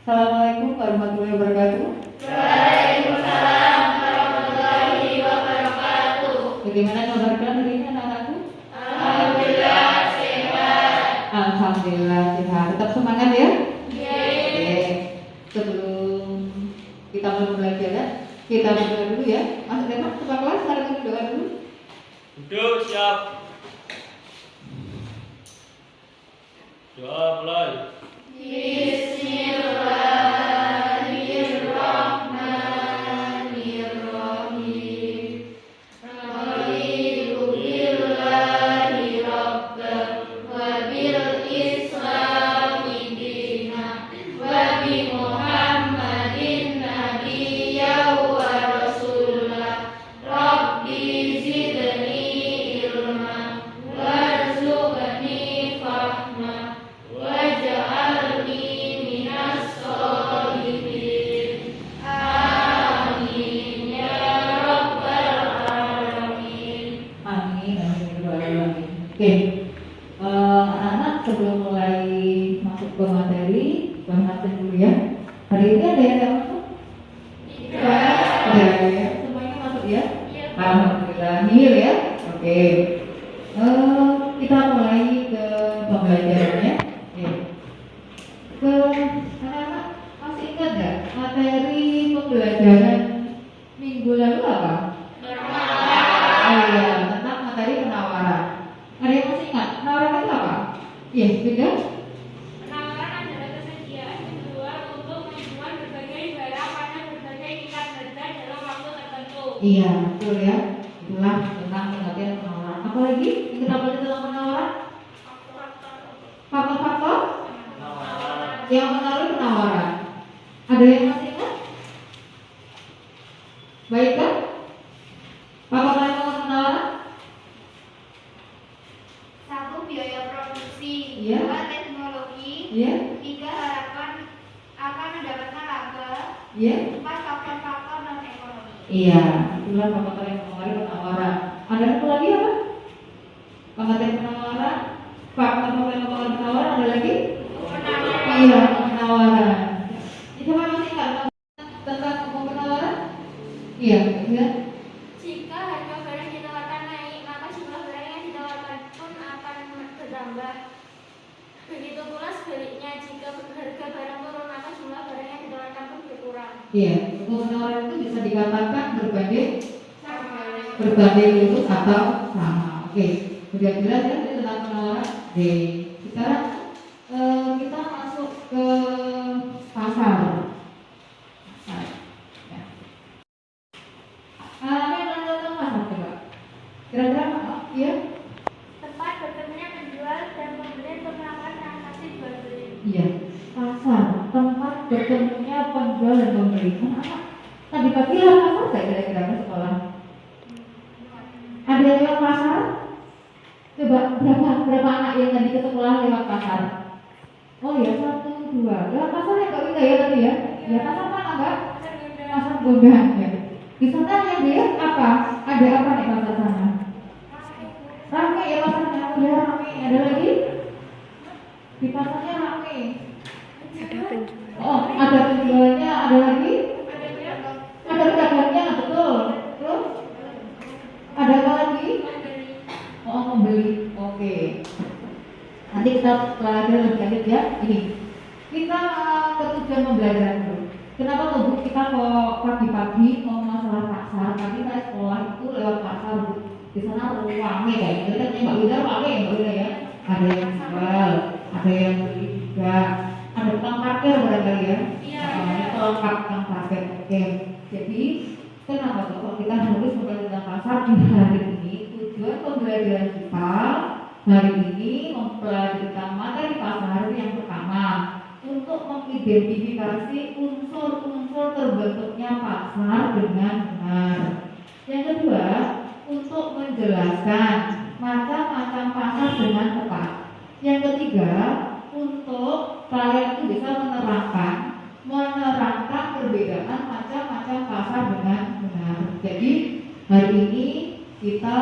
Assalamualaikum warahmatullahi wabarakatuh. Waalaikumsalam warahmatullahi wabarakatuh. Bagaimana kabar kalian hari ini anak-anakku? Alhamdulillah sehat. Alhamdulillah sehat. Tetap semangat ya? Yeay. Sebelum kita mulai pembelajaran, kita berdoa dulu ya. Mas Dema, ketua kelas, mari kita berdoa dulu. Duduk siap. Doa mulai. Bismillahirrahmanirrahim. Raditu billahi rabban wa bil islami dinan wa bi Muhammadin nabiyyan wa rasulah. Rabbi zidni ilman warzuqni fahma waj'alni minas sholihin. Amin ya rabbal alamin. Amin, amin. Oke, anak-anak sebelum mulai masuk ke materi, bahasan dulu ya. Hari ini ada yang masuk? Ada ya. Semuanya masuk ya? Alhamdulillah, nihil ya. Oke. Kita mulai ke pembelajarannya. Oke. Anak-anak masih ingat nggak materi pembelajaran minggu lalu apa? Oh iya, tentang materi penawaran. Ada yang masih ingat? Penawaran itu apa? Iya, beda? Penawaran adalah kesediaan penjual untuk menjual berbagai barang pada berbagai tingkat harga dalam waktu tertentu. Iya, betul ya. Itulah tentang pengertian penawaran. Apa lagi yang kita belajar tentang penawaran? Faktor-faktor yang mengaruhi penawaran. Ada yang masih ingat? Baik kan? Faktor yang mengaruhi penawaran? Satu, biaya produksi. Iya. Dua, teknologi. Iya, Tiga, harapan akan mendapatkan laba. iya. Empat, faktor-faktor non ekonomi. Iya, itulah faktor yang mengaruhi penawaran. Ada satu lagi apa? Pengertian penawaran. Faktor yang mengaruhi penawaran ada lagi? Iya, penawaran. Itu apa masih ingat tentang hukum penawaran? Iya, iya. Jika harga barang ditawarkan naik, maka jumlah barang yang ditawarkan pun akan bertambah. Begitu pula sebaliknya, jika harga barang turun, maka jumlah barang yang ditawarkan pun berkurang. Iya, hukum penawaran itu bisa dikatakan berbanding lurus atau sama. Oke, sudah jelas ya tentang penawaran. Oke, sekarang kita masuk ke pasar. Ya. Apa yang tentang pasar coba? Kira-kira apa? Iya? Tempat bertemunya penjual dan pembeli untuk melakukan transaksi jual beli. Iya. Pasar, tempat bertemunya penjual dan pembeli. Anak-anak, tadi pagi lewat pasar nggak kira-kira ke sekolah? Ada yang lewat pasar? Coba berapa anak yang tadi ke sekolah lewat pasar? Oh ya, 1, 2. Lewat pasar ya Kak Winda ya tadi ya? Ya pasar mana Kak? Pasar Gondang ya. Di sana yang dilihat apa? Ada apa nih pasar sana? Rame ya pasarnya, udah rame. Ada lagi? Di pasarnya rame. Oh, ada penjualnya, ada lagi? Ada pedagangnya, betul. Terus? Ada apa lagi? Oh, membeli. Oke. Nanti kita pelajari lebih lanjut ya. Ini. Kita ke tujuan pembelajaran dulu. Kenapa tuh kita kok pagi-pagi mau masalah pasar? Tadi saya sekolah itu lewat pasar, Bu. Di sana rame kayaknya. Kita Mbak Wida rame ya, Mbak Wida ya. Ada yang jual, ada yang beli juga. Ada tukang parkir barangkali ya. Iya. Itu lengkap tukang parkir. Oke. Jadi kenapa tuh kalau kita harus mempelajari tentang pasar di hari ini? Tujuan pembelajaran kita hari ini mempelajari tentang materi pasar yang pertama untuk mengidentifikasi unsur-unsur terbentuknya pasar dengan benar. Yang kedua, untuk menjelaskan macam-macam pasar dengan tepat. Yang ketiga, untuk kalian itu bisa menerangkan perbedaan macam-macam pasar dengan benar. Jadi hari ini kita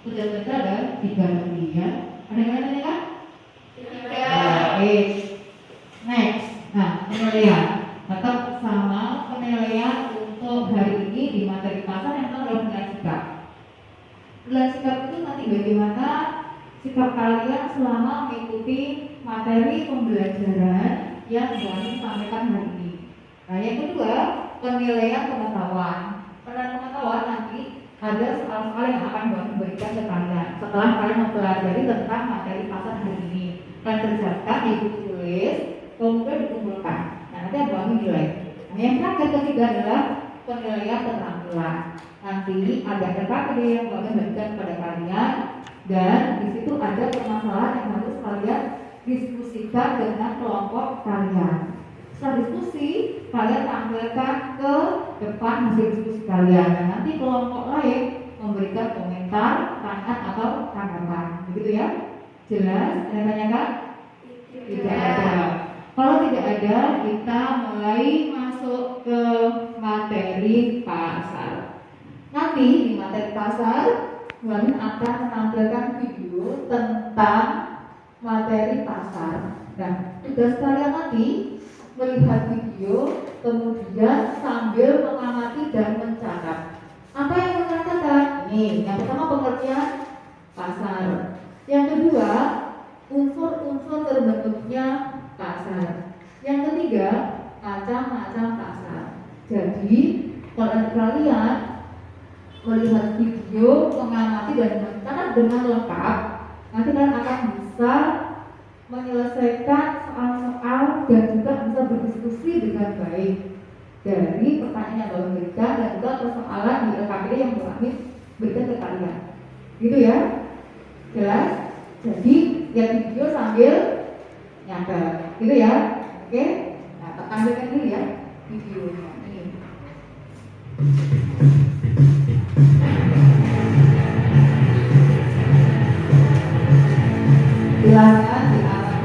sudah ada 3 tadi ya. Ada yang lain kan? 3. Oke. Next. Nah, penilaian. Tetap sama penilaian untuk hari ini di materi pasar yang adalah penilaian sikap. Penilaian sikap itu nanti bagaimana sikap kalian selama mengikuti materi pembelajaran yang kami sampaikan hari ini. Nah, yang kedua, penilaian pengetahuan. Penilaian pengetahuan nanti ada soal-soal yang akan kami berikan ke kalian setelah kalian mempelajari tentang materi pasar hari ini. Kalian kerjakan di buku tulis, kemudian dikumpulkan. Nah, nanti ada kami nilai. Nah, yang terakhir ketiga adalah penilaian keterampilan. Nanti ada RKPD yang kami berikan kepada kalian, dan di situ ada permasalahan yang harus kalian diskusikan dengan kelompok kalian. Setelah diskusi, kalian tampilkan ke depan hasil diskusi kalian, dan nanti kelompok lain memberikan komentar, tanya atau tanggapan. Begitu ya? Jelas? Ada tanyakan? Tidak ada. Kalau tidak ada, kita mulai masuk ke materi pasar. Nanti di materi pasar, kalian akan menampilkan video tentang materi pasar. Dan tugas kalian nanti melihat video, kemudian sambil mengamati dan mencatat. Apa yang kalian catat? Ini yang pertama pengertian pasar. Yang kedua, unsur-unsur terbentuknya pasar. Yang ketiga, macam-macam pasar. Jadi kalau kalian melihat video, mengamati dan mencatat dengan lengkap, nanti kalian akan bisa menyelesaikan soal-soal dan juga bisa berdiskusi dengan baik dari pertanyaan yang kalian berikan dan juga persoalan di LKPD yang kami berikan ke kalian. Gitu ya? Jelas? Jadi lihat video sambil nyatet. Gitu ya? Oke? Nah, tampilkan dulu ya videonya. Ini. Silakan diarahkan.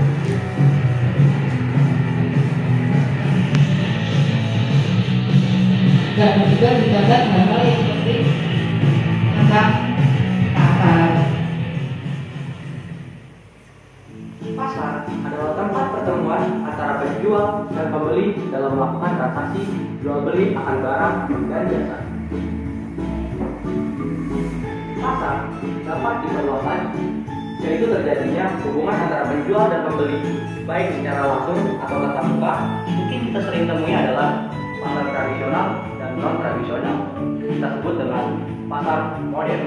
Dan juga dicatat hal-hal yang penting tentang pasar. Pasar adalah tempat pertemuan antara penjual dan pembeli dalam melakukan transaksi jual beli akan barang dan jasa. Pasar dapat diperluas lagi, yaitu terjadinya hubungan antara penjual dan pembeli, baik secara langsung atau tatap muka. Mungkin kita sering temui adalah pasar tradisional dan non tradisional, kita sebut dengan pasar modern,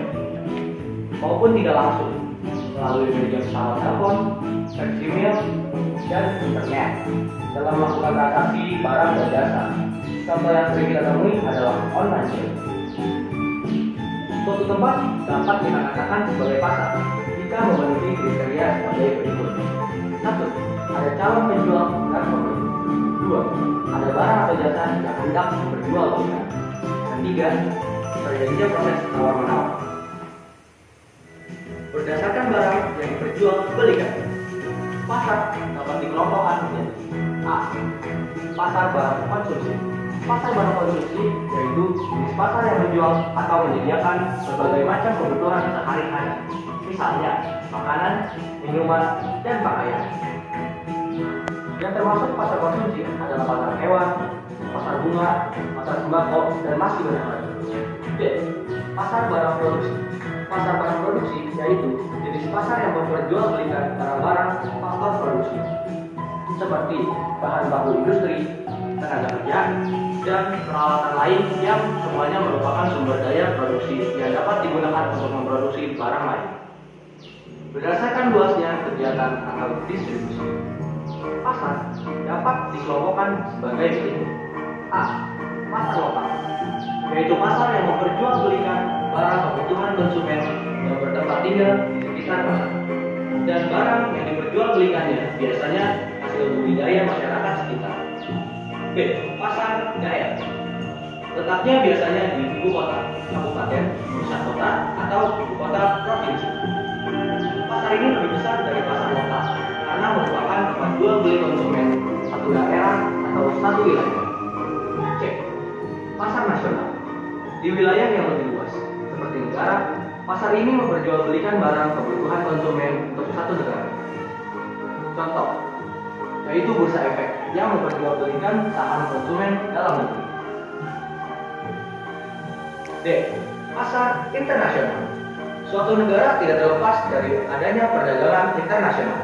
maupun tidak langsung melalui media pesawat telepon, fax email, dan internet dalam melakukan transaksi barang dan jasa. Contoh yang sering kita temui adalah online sale. Suatu tempat dapat kita katakan sebagai pasar jika memenuhi kriteria sebagai berikut. 1. Ada calon penjual dan pembeli. 2. Ada barang atau jasa yang hendak berjual belikan. Dan 3. Terjadinya proses tawar-menawar. Berdasarkan barang yang diperjual belikan, pasar dapat dikelompokkan menjadi A. Pasar barang konsumsi. Pasar barang konsumsi yaitu jenis pasar yang menjual atau menyediakan berbagai macam kebutuhan sehari-hari, misalnya makanan, minuman, dan pakaian. Yang termasuk pasar konsumsi adalah pasar hewan, pasar bunga, pasar sembako, dan masih banyak lagi. B. Pasar barang produksi. Pasar barang produksi yaitu jenis pasar yang memperjualbelikan barang-barang faktor produksi, seperti bahan baku industri, tenaga kerja, dan peralatan lain yang semuanya merupakan sumber daya produksi yang dapat digunakan untuk memproduksi barang lain. Berdasarkan luasnya kegiatan atau distribusi, pasar dapat dikelompokkan sebagai berikut. A. Pasar lokal, yaitu pasar yang memperjualbelikan barang kebutuhan konsumen yang bertempat tinggal di sekitar pasar, dan barang yang diperjualbelikannya biasanya hasil budidaya masyarakat sekitar. B. Pasar daerah, letaknya biasanya di ibu kota, kabupaten, pusat kota, atau ibu kota provinsi. Pasar ini lebih besar dari pasar lokal karena merupakan tempat jual beli konsumen satu daerah atau satu wilayah. C. Pasar nasional, di wilayah yang lebih luas seperti negara. Pasar ini memperjualbelikan barang kebutuhan konsumen untuk satu negara. Contoh, yaitu bursa efek yang memperjualbelikan saham konsumen dalam negeri. D. Pasar internasional. Suatu negara tidak terlepas dari adanya perdagangan internasional.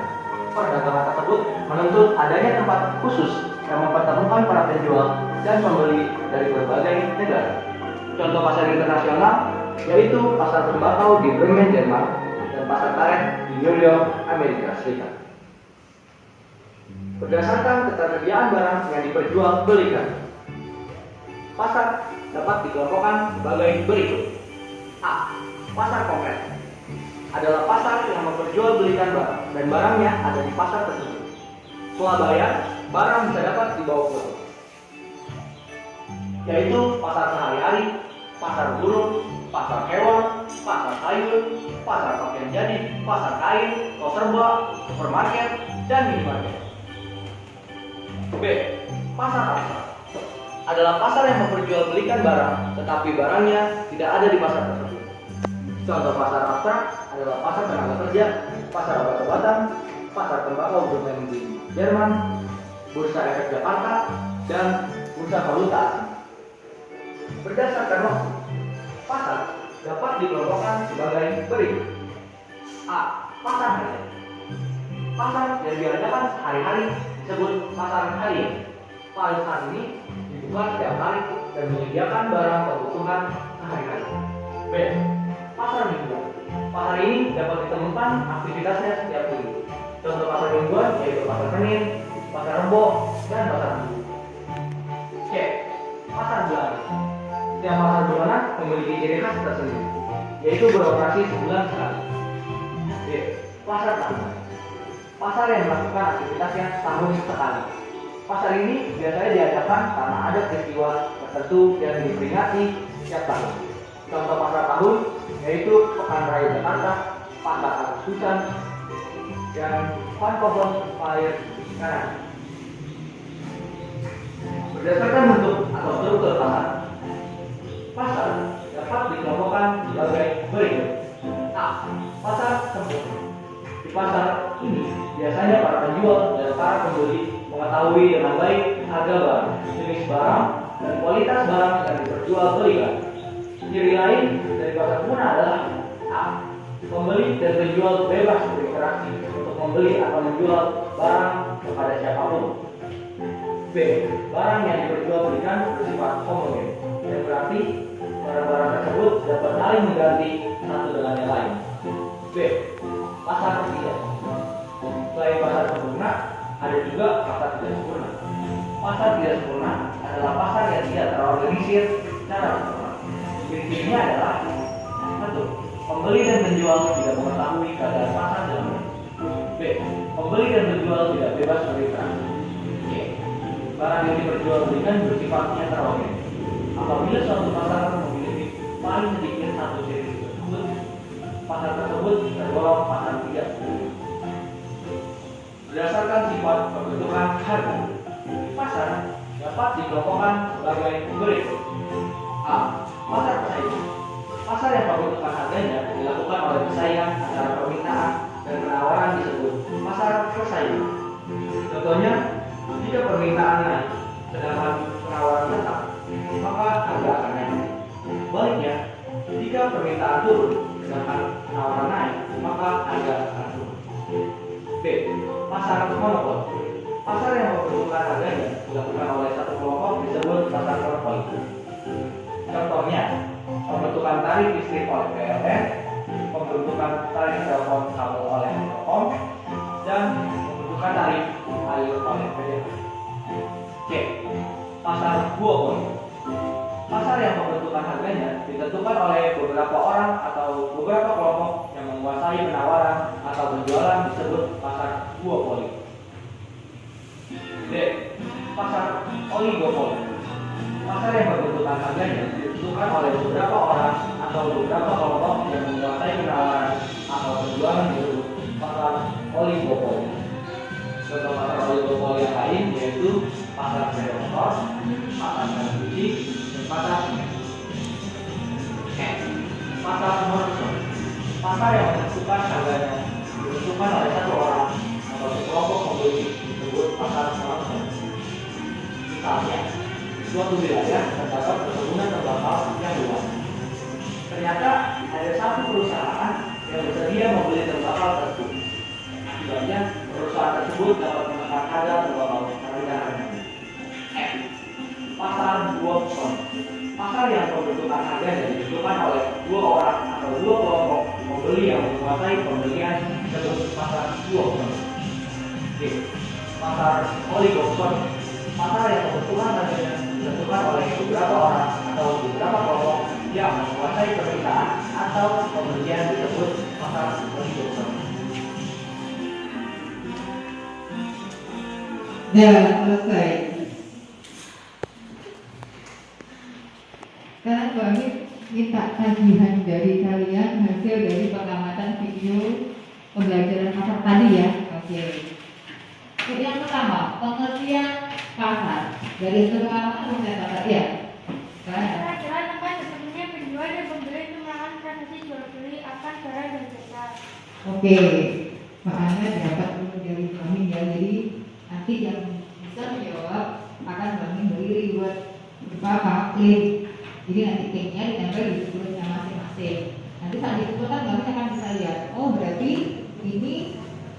Perdagangan tersebut menuntut adanya tempat khusus yang mempertemukan para penjual dan pembeli dari berbagai negara. Contoh pasar internasional yaitu pasar tembakau di Bremen, Jerman, dan pasar karet di New York, Amerika Serikat. Berdasarkan ketersediaan barang yang diperjualbelikan, pasar dapat dikelompokkan sebagai berikut. A. Pasar konkret adalah pasar yang memperjualbelikan barang dan barangnya ada di pasar tersebut. Setelah bayar, barang bisa dapat dibawa pulang, yaitu pasar sehari-hari, pasar burung, pasar hewan, pasar sayur, pasar pakaian jadi, pasar kain, toko serba, supermarket, dan minimarket. B. Pasar abstrak adalah pasar yang memperjualbelikan barang, tetapi barangnya tidak ada di pasar tersebut. Contoh pasar abstrak adalah pasar tenaga kerja, pasar obat-obatan, pasar tembakau Bremen di Jerman, bursa efek Jakarta, dan bursa valuta asing. Berdasarkan waktu, pasar dapat dikelompokkan sebagai berikut. A. Pasar harian. Pasar yang diadakan hari-hari disebut pasar harian. Pasar ini dibuka setiap hari dan menyediakan barang kebutuhan sehari-hari. B. Pasar mingguan. Pasar ini dapat ditemukan aktivitasnya setiap minggu. Contoh pasar mingguan yaitu pasar Senin, pasar Rebo, dan pasar Minggu. C. Pasar bulanan. Setiap pasar bulanan memiliki ciri khas tersendiri, yaitu beroperasi sebulan sekali. D. Pasar tahunan. Pasar yang melakukan aktivitasnya setahun sekali. Pasar ini biasanya diadakan karena ada peristiwa tertentu yang diperingati setiap tahun. Contoh pasar tahun yaitu Pekan Raya Jakarta, Pasar Agustusan, dan Vancouver Fire sekarang. Berdasarkan bentuk atau struktur pasar, pasar dapat dikelompokkan sebagai berikut. A. Pasar sempurna. Di pasar ini biasanya para penjual dan para pembeli mengetahui dengan baik harga barang, jenis barang, dan kualitas barang yang diperjualbelikan. Ciri lain dari pasar sempurna adalah A. Pembeli dan penjual bebas berinteraksi untuk membeli atau menjual barang kepada siapapun. B. Barang yang diperjualbelikan bersifat homogen, yang berarti barang-barang tersebut dapat saling mengganti satu dengan yang lain. B. Pasar tidak. Selain pasar sempurna, ada juga pasar tidak sempurna. Pasar tidak sempurna adalah pasar yang tidak terorganisir secara sempurna. Ciri-cirinya adalah 1. Pembeli dan penjual tidak mengetahui keadaan pasar dalamnya. B. Pembeli dan penjual tidak bebas berinteraksi. C. Barang yang diperjualbelikan bersifat heterogen. Apabila suatu pasar memiliki paling sedikit satu ciri tersebut, pasar tersebut tergolong pasar tidak sempurna. Berdasarkan sifat pembentukan harga, pasar dapat dikelompokkan sebagai berikut. A. Pasar persaingan. Pasar yang pembentukan harganya dilakukan oleh persaingan antara permintaan dan penawaran disebut pasar persaingan. Contohnya, jika permintaan naik sedangkan penawaran tetap, maka harga akan naik. Sebaliknya, jika permintaan turun sedangkan penawaran naik, maka harga akan turun. B. Pasar monopol. Pasar yang pembentukan harganya dilakukan oleh satu kelompok disebut pasar monopol. Contohnya, pembentukan tarif listrik oleh PLN, pembentukan tarif telepon kabel oleh Telkom, dan pembentukan tarif air oleh PDAM. C. Pasar duopoli. Pasar yang pembentukan harganya ditentukan oleh beberapa orang atau beberapa kelompok yang menguasai penawaran atau penjualan disebut pasar duopoli. D. Pasar oligopoli. Pasar yang pembentukan harganya ditentukan oleh beberapa orang atau beberapa kelompok yang menguasai penawaran atau penjualan disebut pasar oligopoli. Contoh pasar oligopoli yang lain yaitu pasar Beroskos, pasar televisi, dan pasar semen. Pasar monopol. Pasar yang menentukan harganya ditentukan oleh satu orang atau sekelompok pembeli disebut pasar monopol. Misalnya, suatu wilayah terdapat perkebunan tembakau yang luas. Ternyata ada satu perusahaan yang bersedia membeli tembakau tersebut. Akibatnya, perusahaan tersebut dapat menekan harga tembakau terlebih dahulu. Pasar dua ton. Pasar yang pembentukan harganya ditentukan oleh dua orang atau dua kelompok pembeli yang menguasai pembelian disebut pasar duopson. Pasar oligopson. Pasar yang pembentukan harganya ditentukan oleh beberapa orang atau beberapa kelompok yang menguasai permintaan atau pembelian disebut pasar oligopson. Nah, selesai. Sekarang kami minta tagihan dari kalian hasil dari pengamatan video pembelajaran pasar tadi ya. Oke. Yang pertama, pengertian pasar. Dari pengamatan pengertian pasar ya. Adalah tempat bertemunya penjual dan pembeli untuk melakukan transaksi jual beli akan barang dan jasa. Oke. Pak Ana dapat dulu dari kami ya. Jadi nanti yang bisa menjawab akan kami beri reward berupa klaim. Jadi nanti klaimnya ditempel di sebelumnya masing-masing. Nanti saat dikumpulkan kami akan bisa lihat. Oh berarti ini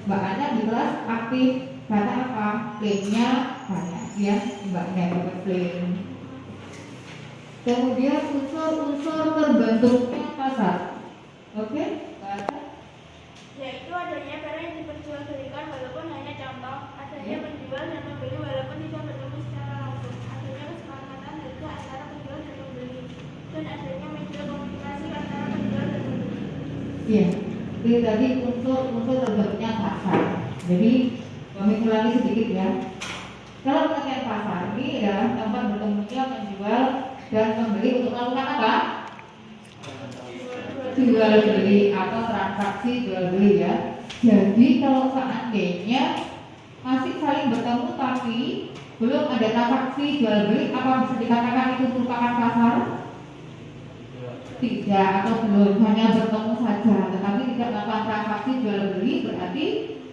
Mbak Ana di kelas aktif karena apa? Klaimnya banyak ya Mbak Ana dapat klaim. Kemudian unsur-unsur terbentuknya pasar. Oke? Pasar. Yaitu adanya barang yang diperjualbelikan walaupun hanya contoh, adanya penjual dan pembeli walaupun tidak bertemu secara langsung, adanya kesepakatan harga antara penjual dan pembeli, dan adanya media komunikasi antara penjual dan pembeli. Iya, jadi tadi unsur terbentuknya pasar. Jadi kami ulangi sedikit ya. Kalau pengertian pasar ini adalah tempat bertemunya penjual dan pembeli untuk melakukan apa? Jual beli atau transaksi jual beli ya. Jadi kalau seandainya masih saling bertemu tapi belum ada transaksi jual beli, apa bisa dikatakan itu merupakan pasar? Tidak, atau belum, hanya bertemu saja tetapi tidak melakukan transaksi jual beli, berarti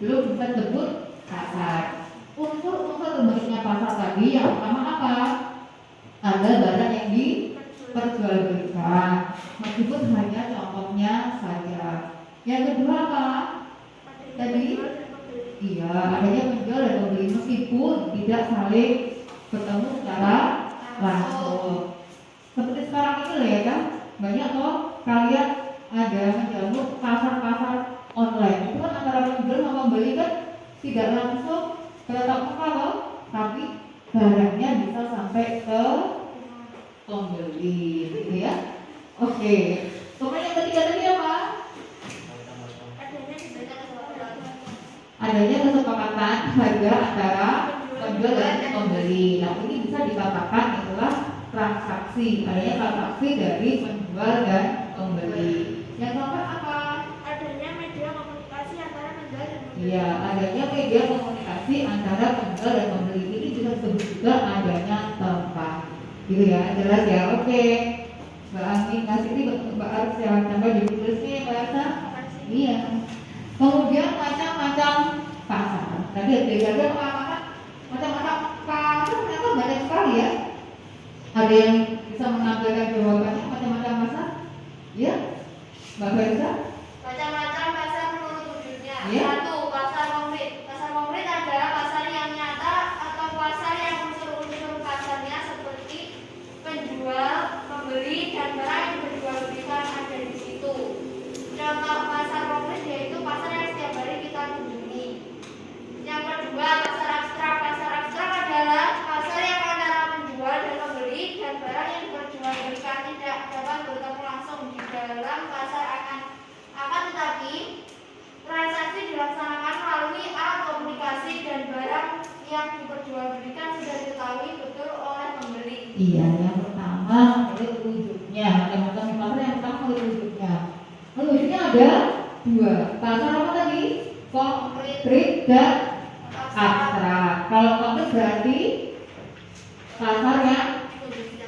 belum bisa disebut pasar. Unsur-unsur terbentuknya pasar tadi yang pertama apa? Ada barang yang diperjualbelikan, meskipun hanya contohnya saja. Yang kedua apa? Tadi? Iya, adanya penjual dan pembeli meskipun tidak saling bertemu secara langsung. Seperti sekarang ini lah ya kan, banyak loh kalian ada menjamu pasar-pasar online. Itu kan antara penjual sama pembeli kan tidak langsung bertatap muka loh, tapi barangnya bisa sampai ke pembeli, gitu ya. Oke. Kemudian yang ketiga tadi apa? Adanya kesepakatan harga antara penjual dan pembeli. Nah ini bisa dikatakan adalah transaksi. Adanya transaksi dari penjual dan pembeli. Yang keempat apa? Adanya media komunikasi antara penjual dan pembeli. Iya, adanya media komunikasi antara penjual dan pembeli. Ini juga disebut juga adanya tempat. Gitu ya, jelas ya. Oke. Mbak Amin ngasih ini Mbak Arif ya, tambah di tulisnya Mbak Arsa. Iya. Kemudian macam-macam pasar. Tadi ada macam-macam pasar ternyata banyak sekali ya. Ada yang bisa menampilkan jawabannya macam-macam pasar? Ya, Mbak Arsa. Macam-macam pasar menurut wujudnya. Iya. 1. Pasar konkret. Pasar konkret adalah pasar yang nyata atau pasar yang unsur-unsur pasarnya seperti penjual, pembeli, dan barang yang diperjualbelikan ada di situ. Contoh pasar konkret yaitu pasar yang setiap hari kita kunjungi. Yang kedua, pasar abstrak. Pasar abstrak adalah pasar yang antara penjual dan pembeli dan barang yang diperjualbelikan tidak dapat bertemu langsung di dalam pasar akan tetapi transaksi dilaksanakan melalui alat komunikasi dan barang yang diperjualbelikan sudah diketahui betul oleh pembeli. Iya, yang pertama menurut wujudnya. Macam-macam pasar yang pertama menurut wujudnya. Wujudnya ada dua. Pasar apa tadi? Konkret dan abstrak. Kalau konkret berarti pasar yang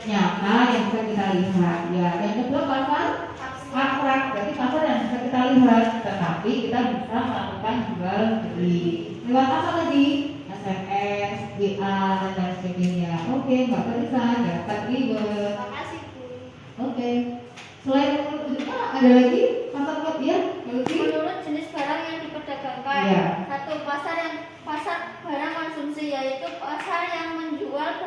nyata yang bisa kita lihat. Ya, yang kedua pasar abstrak berarti pasar yang bisa kita lihat, tetapi kita bisa melakukan jual beli. Lewat apa tadi? SMS, WA, dan lain sebagainya. Oke, Mbak Teresa, dapat keyword. Makasih Bu. Oke. Selain menurut juga ada lagi pasar web ya? Menurut jenis barang yang diperdagangkan, Iya. satu pasar barang konsumsi, yaitu pasar yang menjual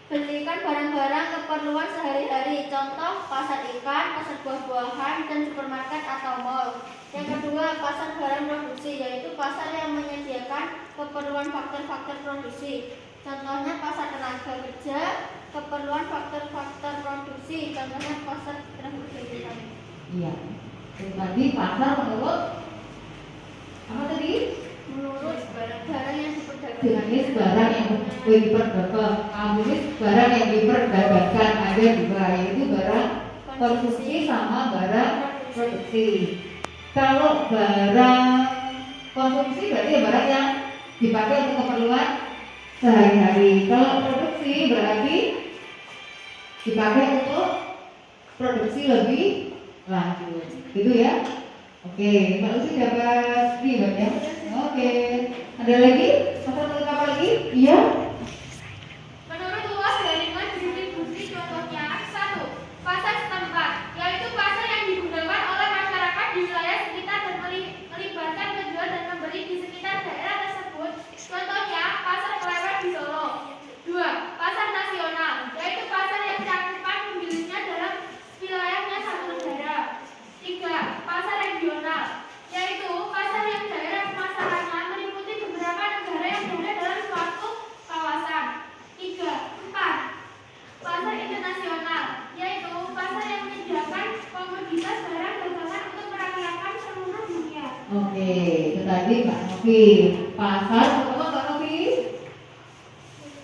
belikan barang-barang keperluan sehari-hari, contoh pasar ikan, pasar buah-buahan, dan supermarket atau mall. Yang kedua, pasar barang produksi, yaitu pasar yang menyediakan keperluan faktor-faktor produksi, contohnya pasar tenaga kerja, keperluan faktor-faktor produksi, contohnya pasar transportasi. Iya. Jadi tadi pasar menurut apa tadi? Menurut barang yang diperdagangkan. Jenis barang yang diperdagangkan. Jenis barang yang diperdagangkan ada dua, yaitu barang konsumsi sama barang produksi. Kalau barang konsumsi berarti barang yang dipakai untuk keperluan sehari-hari. Kalau produksi berarti dipakai untuk produksi lebih lanjut. Gitu ya. Oke, Mbak Lucy dapat keyword ya. Oke. Ada lagi? Pasar menurut apa lagi? Iya. Menurut luas jaringan distribusi, contohnya satu, pasar setempat, yaitu pasar yang digunakan oleh masyarakat di wilayah sekitar dan melibatkan penjual dan pembeli di sekitar daerah tersebut, contohnya pasar Klewer di Solo. Dua, pasar nasional, yaitu pasar yang cakupan pembelinya dalam wilayahnya satu negara. Tiga, pasar regional, yaitu pasar yang daerah pemasarannya meliputi beberapa negara yang berada dalam suatu kawasan. Tiga, empat, pasar internasional, yaitu pasar yang menyediakan komoditas barang dagangan untuk merakyatkan seluruh dunia. Oke, itu tadi Mbak Novi. Pasar apa Mbak Novi?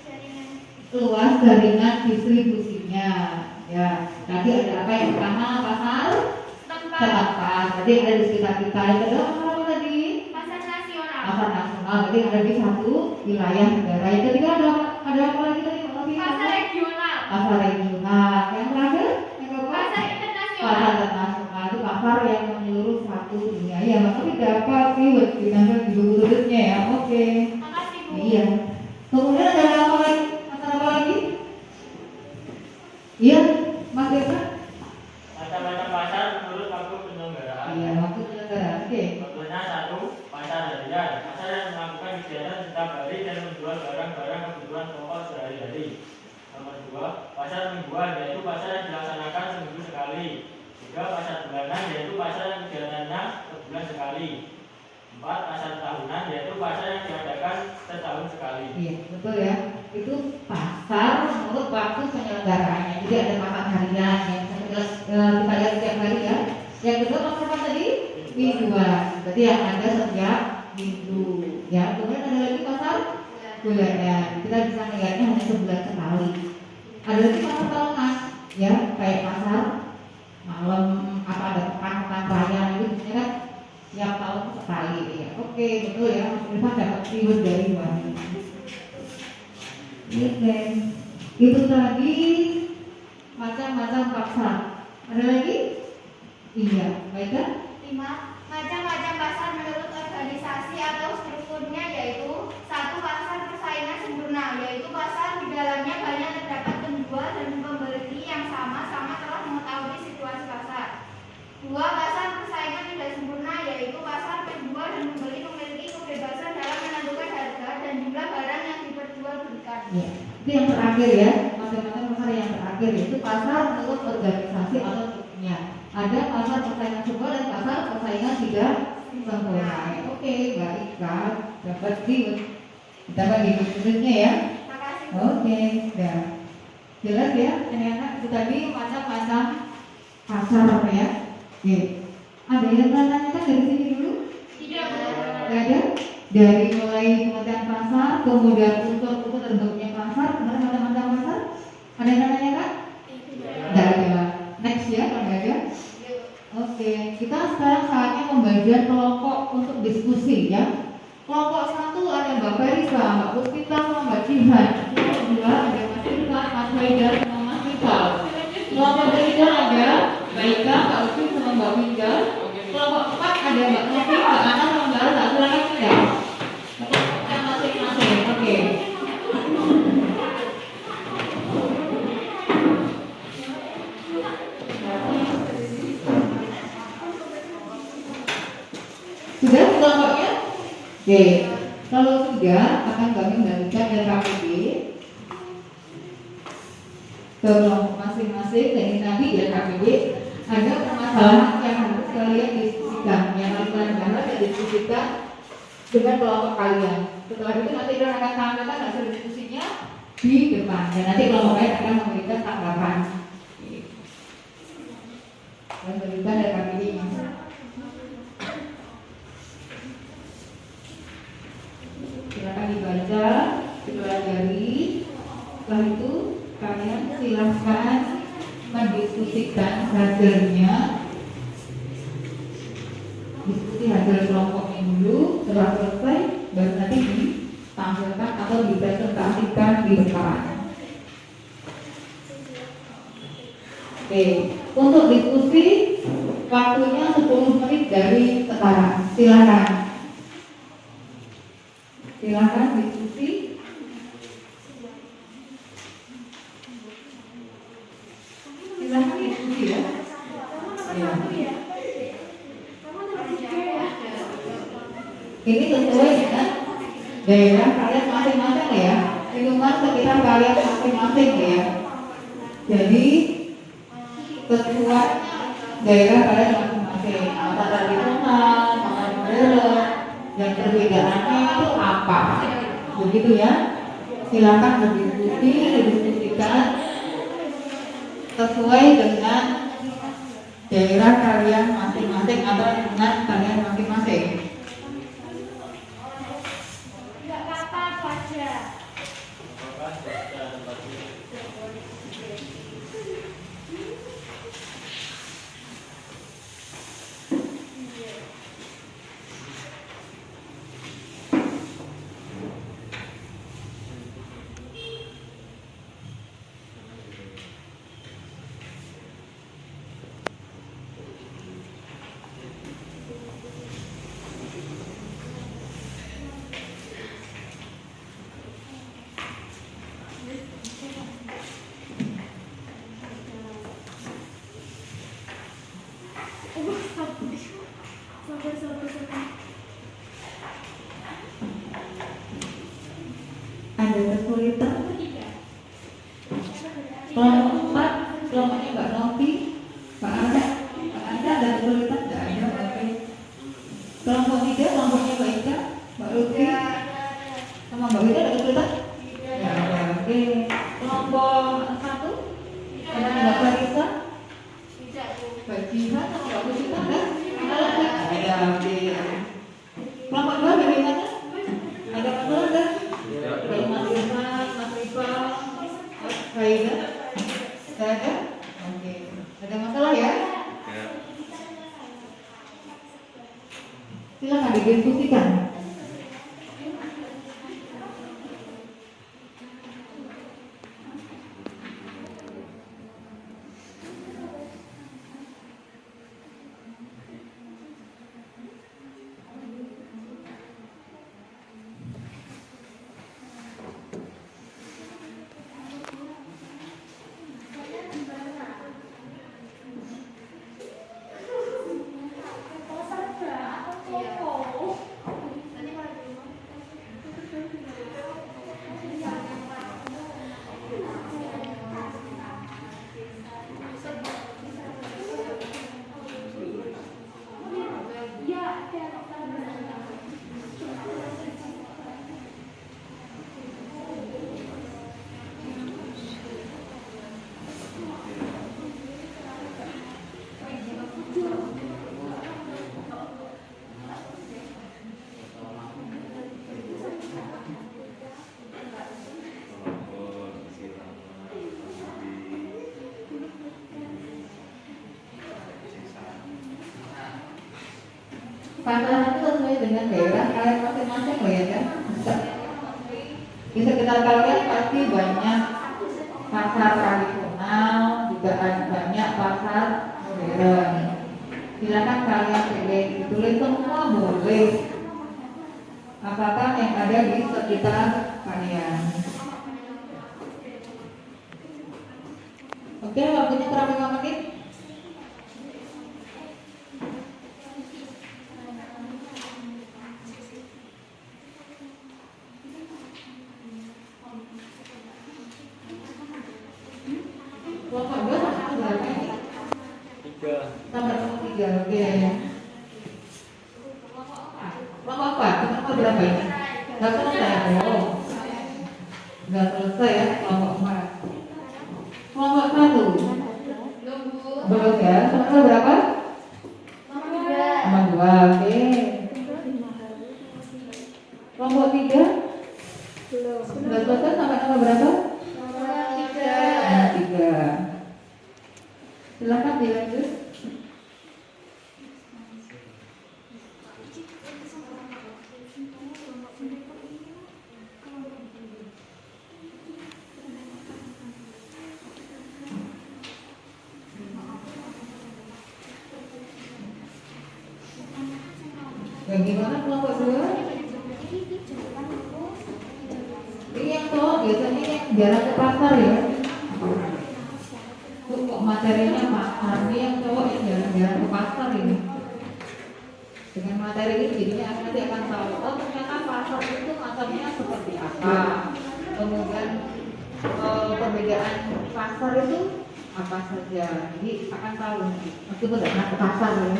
Jaringan. Luas jaringan distribusinya. Ya, tadi ada apa yang pertama pasar tempat. Jadi ada di sekitar kita. Yang kedua pasar apa tadi? Pasar nasional. Pasar nasional. Jadi ada di satu wilayah negara. Yang ketiga ada apa lagi tadi Mbak Novi? Pasar regional. Pasar regional. Yang terakhir? Yang keempat? Pasar Pasar internasional. internasional itu pasar yang menyeluruh satu dunia. Ya, Mbak Novi dapat keyword ditambah di buku tulisnya ya. Oke. Makasih Bu. Iya. Kemudian ada apa lagi? Pasar apa lagi? Iya, Mas Desa? Macam-macam pasar menurut waktu penyelenggaraan. Iya, waktu penyelenggaraan. Oke. Contohnya satu, pasar harian. Pasar yang melakukan kegiatan setiap hari dan menjual barang-barang kebutuhan pokok sehari-hari. Nomor dua, pasar mingguan, yaitu pasar yang dilaksanakan seminggu sekali. Tiga, pasar bulanan, yaitu pasar yang kegiatannya sebulan sekali. Empat, pasar tahunan, yaitu pasar yang diadakan setahun sekali. Iya, betul ya. Itu pasar menurut waktu penyelenggaraannya. Jadi ada pasar harian yang kita lihat setiap hari ya. Yang kedua pasar apa tadi? Mingguan. Berarti yang ada setiap minggu. Ya, kemudian ada lagi pasar bulanan. Kita bisa melihatnya hanya sebulan sekali. Ada lagi pasar tahunan, ya, kayak pasar malam apa ada pekan raya itu biasanya kan tiap tahun sekali ya. Oke, betul ya. Mas Irfan dapat keyword dari Wahyu. Oke, itu tadi macam-macam pasar. Ada lagi? Iya, baiklah. 5. Macam-macam pasar menurut organisasi atau strukturnya, yaitu satu, pasar persaingan sempurna, yaitu pasar di dalamnya banyak terdapat penjual dan pembeli yang sama-sama telah mengetahui situasi pasar. 2. Pasar persaingan tidak sempurna, yaitu pasar penjual dan pembeli memiliki kebebasan dalam menentukan harga dan jumlah barang yang diperjualbelikan. Ya, itu yang terakhir ya, macam-macam pasar yang terakhir yaitu pasar menurut organisasi atau strukturnya. Ada pasar persaingan sempurna dan pasar persaingan tidak sempurna. Oke, baiklah, dapat kita bagi tulisnya ya. Makasih. Oke, ya. Jelas ya, anak-anak itu tadi macam-macam pasar apa ya? Oke. Ada yang tanyakan dari sini dulu? Tidak. Tidak ada? Dari mulai pengertian pasar, kemudian unsur-unsur terbentuknya pasar, kemudian macam-macam pasar. Ada yang nanyakan? Tidak ada. Next ya, kalau nggak ada. Oke, kita sekarang saatnya pembagian kelompok untuk diskusi ya. Kelompok 1 ada Mbak Ferisa, Mbak Puspita, sama Mbak Jihan. Kelompok 2 ada Mas Irfan, Mas Haidar, sama Mas Rizal. Kelompok 3 ada Mbak Ika, Mbak Uci, sama Mbak Winda. Kelompok 4 ada Mbak Novi, Mbak Ana, sama Mbak Alda. Silakan ya. Kelompok masing-masing. Oke, kalau sudah akan kami membagikan RKPD ke kelompok masing-masing. Dan ini nanti di RKPD ada permasalahan yang harus kalian diskusikan, yang harus kalian bahas dan diskusikan dengan kelompok kalian. Setelah itu nanti kalian akan tampilkan hasil diskusinya di depan, dan nanti kelompok lain akan memberikan tanggapan dan memberikan RKPD nya. Silakan dibaca, dipelajari. Setelah itu kalian silahkan mendiskusikan hasilnya. Diskusi hasil kelompoknya dulu. Setelah selesai baru nanti ditampilkan atau dipresentasikan di depan. Oke, untuk diskusi waktunya 10 menit dari sekarang. Silakan diskusi. Silakan diskusi ya. Ini sesuai dengan daerah kalian masing-masing ya. Lingkungan sekitar kalian masing-masing ya. Jadi sesuai daerah kalian masing-masing. Mata tradisional, mata modern, dan perbedaannya itu apa? Begitu ya. Silakan didiskusikan sesuai dengan daerah kalian masing-masing atau dengan kalian masing-masing. Ada kesulitan? Kelompok 4, kelompoknya Mbak Novi, Pak Anda ada kesulitan? Tidak ada, oke. Kelompok 3, kelompoknya Mbak Ika, Mbak Ruki, sama Mbak Ika ada kesulitan? Ya, oke. Kelompok 1, ada Mbak Clarissa, Mbak Jihan, sama Mbak Pusita, ada? Ada, oke. Kelompok 2 bagaimana? Ada masalah enggak? Baik Mas Irfan, Mas Rifa, Mas Haida? Tidak ada? Oke. Ada masalah ya? Silakan didiskusikan. Pasaran itu sesuai dengan daerah kalian masing-masing loh ya kan? Di sekitar kalian pasti banyak pasar tradisional, juga ada banyak pasar modern. Silakan kalian pilih, ditulis semua boleh. Apakah yang ada di sekitar kalian? Oke, waktunya kurang 5 menit. Kelompok 2 sama berapa ini? 3. Tambah kelompok 3, oke. Kelompok 4, kelompok berapa ini? Nggak selesai, oh. Nggak selesai ya, kelompok 4. Kelompok 1 belum ya, kelompok berapa? Nomor 2, oke. Kelompok 3 sudah selesai sampai nomor berapa? Nomor 3. Silakan dilanjut. Bagaimana kelompok 2? Ini yang cowok biasanya yang jalan ke pasar ya. Kok materinya Pak, ini yang cowok yang jalan-jalan ke pasar ini. Dengan materi ini jadinya nanti akan tahu, oh ternyata pasar itu macamnya seperti apa. Kemudian perbedaan pasar itu apa saja. Jadi akan tahu nanti. Meskipun tidak pernah ke pasar ya.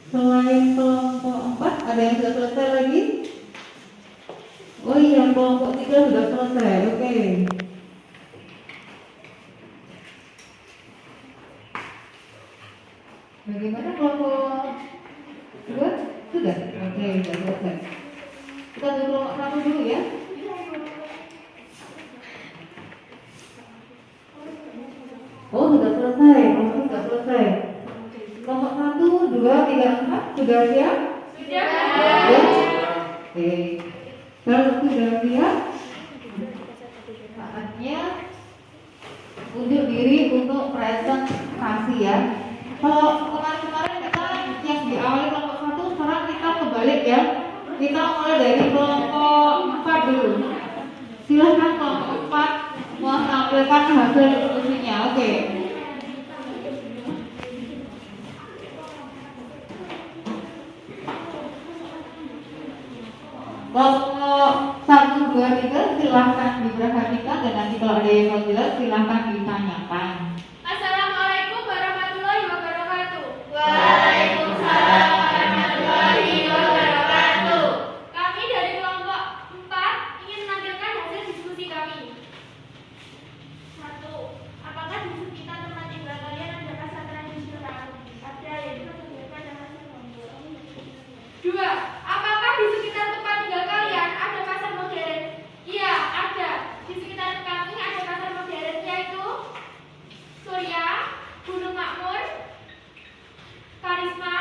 Selain kelompok 4, ada yang sudah selesai lagi? Oh iya, kelompok 3 sudah selesai, oke. Bagaimana kelompok 2? Sudah? Oke, sudah selesai. Kita dulu kelompok 1 dulu ya. Oh, sudah selesai, kelompok sudah selesai. Kelompok 1, 2, 3, 4 sudah siap? Sudah. Ya? Oke. Kalau sudah siap, saatnya unjuk diri untuk presentasi ya. Kalau kemarin-kemarin kita yang diawali kelompok 1, sekarang kita kebalik ya. Kita mulai dari kelompok 4 dulu. Silahkan kelompok 4 menampilkan hasil diskusinya. Oke. Kelompok 1, 2, 3 silahkan diperhatikan dan nanti kalau ada yang mau jelas silahkan ditanyakan. Assalamualaikum warahmatullahi wabarakatuh. Waalaikumsalam warahmatullahi wabarakatuh. Kami dari kelompok 4 ingin menampilkan hasil diskusi kami. 1. Apakah di sekitar tempat tinggal kalian ada pasar tradisional? Ada, yaitu kegiatan dan hasil kelompok. 2. Apakah di sekitar tempat tinggal kalian ada pasar modern? Iya, ada. Di sekitar kami ada pasar modern yaitu Surya, Gunung Makmur, Karisma,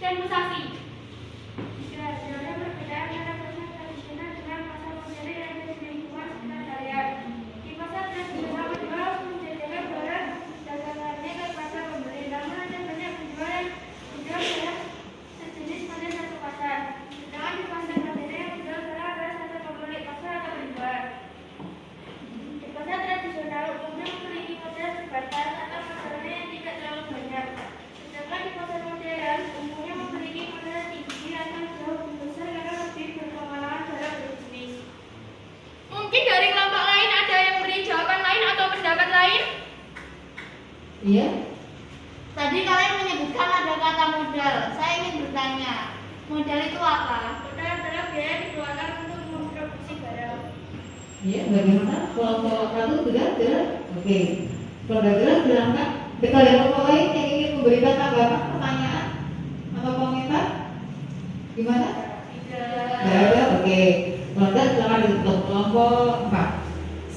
dan Musasi. 3. Ada perbedaan antara pasar tradisional dengan pasar modern yang ada di lingkungan sekitar kalian. Di pasar tradisional penjual menjajakan barang dagangannya ke pasar pembeli, namun ada banyak penjual yang menjual barang sejenis pada satu pasar. Sedangkan di pasar modern yang menjual barang pada satu pemilik pasar atau penjual. Di pasar tradisional umumnya memiliki model terbatas atau pasarnya yang tidak terlalu banyak. Sedangkan di pasar modern umumnya memiliki model tinggi atau jauh lebih besar karena lebih berpengalaman dalam berbisnis. Mungkin dari kelompok lain ada yang beri jawaban lain atau pendapat lain? Iya? Tadi kalian menyebutkan ada kata modal. Saya ingin bertanya, modal itu apa? Modal adalah biaya yang dikeluarkan untuk memproduksi barang. Iya, bagaimana? Kelompok 1 sudah jelas? Oke. Kalau sudah jelas silahkan. Jika ada kelompok lain yang ingin memberikan tanggapan, pertanyaan atau komentar, gimana? Tidak ada? Oke. Kalau tidak silakan ditutup. Kelompok 4.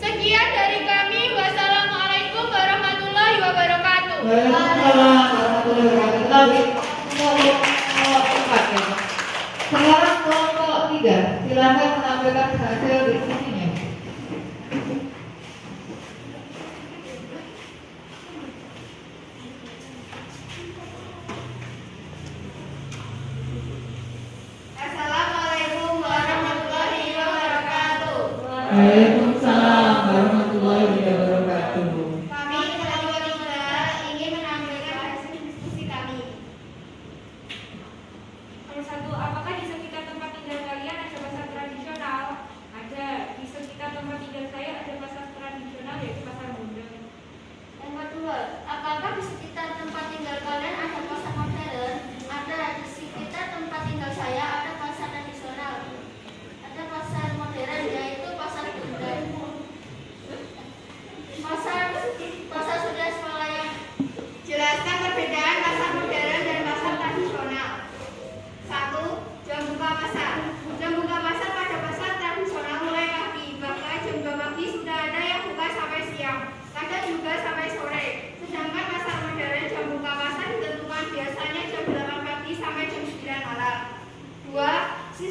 Sekian dari kami. Wassalamualaikum warahmatullahi wabarakatuh. Waalaikumsalam warahmatullahi wabarakatuh. Kelompok 4 ya. Sekarang kelompok 3. Silakan menampilkan hasil diskusinya. Assalamualaikum warahmatullahi wabarakatuh. Waalaikumsalam warahmatullahi wabarakatuh. Kami kelompok 3 ingin menampilkan hasil diskusi kami. Nomor 1. Apakah di sekitar tempat tinggal kalian ada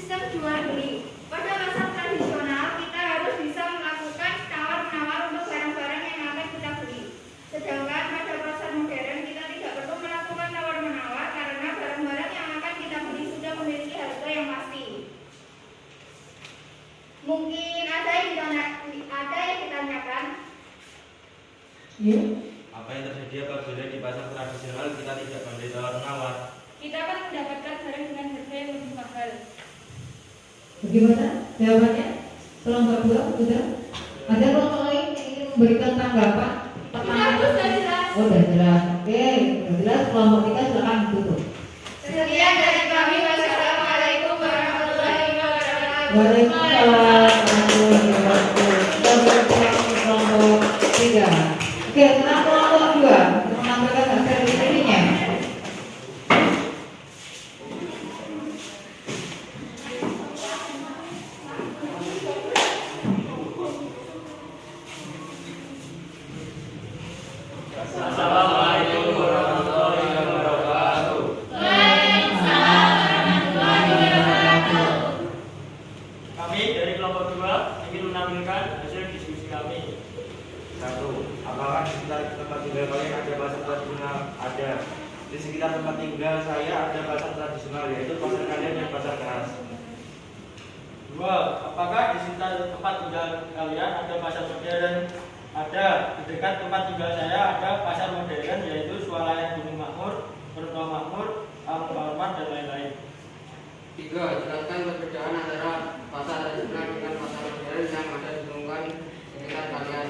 sistem jual beli. Pada pasar tradisional kita harus bisa melakukan tawar-menawar untuk barang-barang yang akan kita beli. Sedangkan pada pasar modern kita tidak perlu melakukan tawar-menawar karena barang-barang yang akan kita beli sudah memiliki harga yang pasti. Mungkin ada yang ditanyakan. Ya. Apa yang terjadi apabila di pasar tradisional kita tidak membeli tawar-menawar? Kita akan mendapatkan barang dengan harga yang lebih mahal. Bagaimana jawabannya? Kelompok 2 sudah. Ada kelompok lain yang ingin memberikan tanggapan? Sudah jelas. Oh, sudah jelas. Oke, sudah jelas. Kelompok 3 silakan tutup. Sekian dari kami. Wassalamualaikum warahmatullahi wabarakatuh. Waalaikumsalam warahmatullahi wabarakatuh. Kita berpulang ke kelompok 3. Oke, sekarang kelompok 2 menampilkan hasil diskusinya. Assalamualaikum warahmatullahi wabarakatuh. Kami dari kelompok 2 ingin menampilkan hasil diskusi kami. 1. Apakah di sekitar tempat tinggal kalian ada pasar tradisional? Ada. Di sekitar tempat tinggal saya ada pasar tradisional, yaitu pasar kalian dan pasar keras. 2. Apakah di sekitar tempat tinggal kalian ada pasar modern? Ada. Di dekat tempat tinggal saya ada pasar modern, yaitu Swalayan Gunung Makmur, Mertua Makmur, Al-Farman, dan lain-lain. 3. Jelaskan perbedaan antara pasar tradisional dengan pasar modern yang ada di lingkungan sekitar kalian.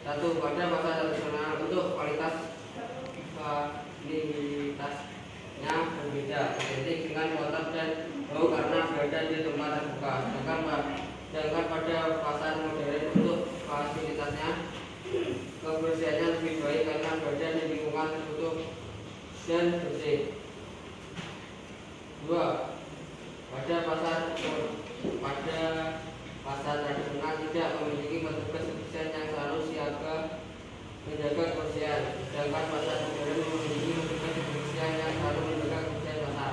1. Pada pasar tradisional untuk kualitasnya berbeda, identik dengan kotor dan bau karena berada di tempat terbuka. Sedangkan pada pasar modern untuk fasilitasnya, kebersihannya lebih baik karena berada di lingkungan tertutup dan bersih. 2. Pada pasar tradisional tidak memiliki petugas kebersihan yang selalu siaga menjaga kebersihan, sedangkan pasar modern memiliki petugas kebersihan yang selalu menjaga kebersihan pasar.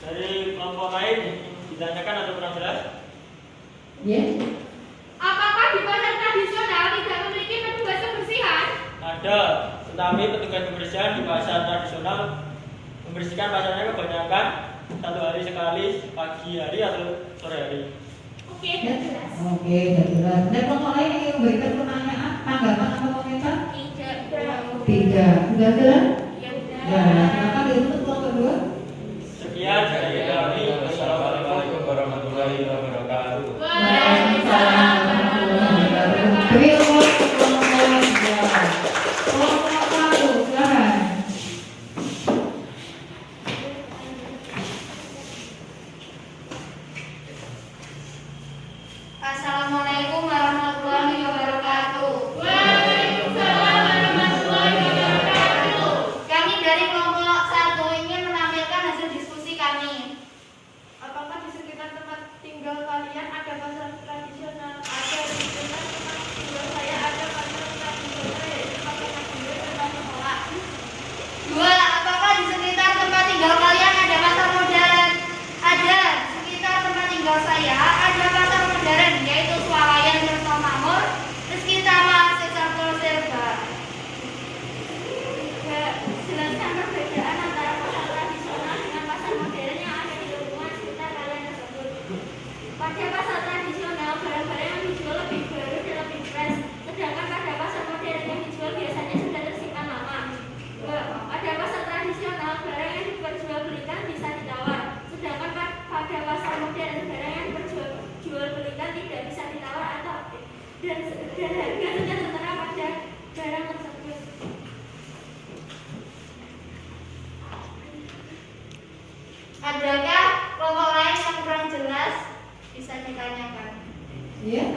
Dari kelompok lain ditanyakan atau kurang jelas? Ya. Apakah di pasar tradisional tidak memiliki petugas kebersihan? Ada, tetapi petugas kebersihan di pasar tradisional membersihkan pasarnya kebanyakan 1 hari sekali, pagi hari atau sore hari. Oke, sudah jelas. Oke, sudah jelas. Ada kelompok lain yang ingin memberikan pertanyaan, tanggapan atau komentar? Tidak. Tidak. Sudah jelas? Ya udah. Ya, silakan ditutup kelompok 2. Sekian dari kami. Assalamualaikum warahmatullahi wabarakatuh. Waalaikumsalam warahmatullahi wabarakatuh. Beri kelompok 2. Kelompok 1, silakan. Assalamualaikum warahmatullahi wabarakatuh. Kami dari kelompok 1 ingin menampilkan hasil diskusi kami. Apakah di sekitar tempat tinggal kalian ada pasar tradisional? Ada. Di sekitar tempat tinggal saya ada pasar tradisional, yaitu pasar Nasional dan pasar Kolak. 2. Apakah di sekitar tempat tinggal kalian ada pasar modern? Ada. Di sekitar tempat tinggal saya ada pasar modern, yaitu Swalayan Mertua Makmur, Rizkitama, Sesarto, Serba. 3. Jelaskan perbedaan antara pasar tradisional dengan pasar modern yang ada di lingkungan sekitar kalian tersebut. Pada pasar tradisional, barang-barang yang dijual lebih baru dan lebih fresh, sedangkan pada pasar modern yang dijual biasanya sudah tersimpan lama. 2. Pada pasar tradisional, barang yang diperjualbelikan bisa ditawar, sedangkan pada pasar modern, barang yang diperjualbelikan tidak bisa ditawar atau dan harga sudah tertera pada barang tersebut. Adakah kelompok lain yang kurang jelas? Bisa ditanyakan. Ya.